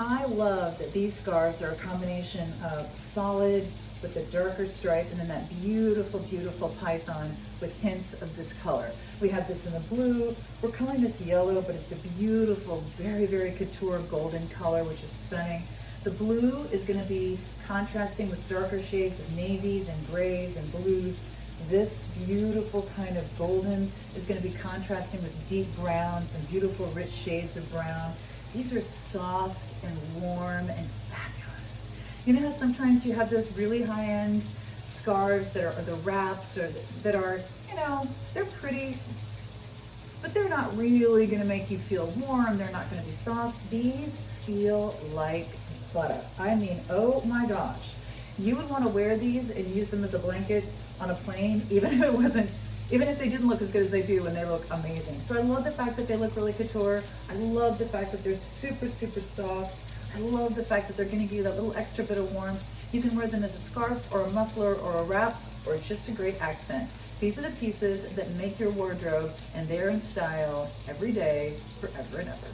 I love that these scarves are a combination of solid with a darker stripe and then that beautiful, beautiful python with hints of this color. We have this in the blue. We're calling this yellow, but it's a beautiful, very, very couture golden color, which is stunning. The blue is going to be contrasting with darker shades of navies and grays and blues. This beautiful kind of golden is going to be contrasting with deep browns and beautiful rich shades of brown. These are soft and warm and fabulous. You know how sometimes you have those really high-end scarves that are the wraps or that are, you know, they're pretty, but they're not really going to make you feel warm. They're not going to be soft. These feel like butter. I mean, oh my gosh. You would want to wear these and use them as a blanket on a plane, even if they didn't look as good as they do, and they look amazing. So I love the fact that they look really couture. I love the fact that they're super, super soft. I love the fact that they're going to give you that little extra bit of warmth. You can wear them as a scarf or a muffler or a wrap or just a great accent. These are the pieces that make your wardrobe, and they're in style every day, forever and ever.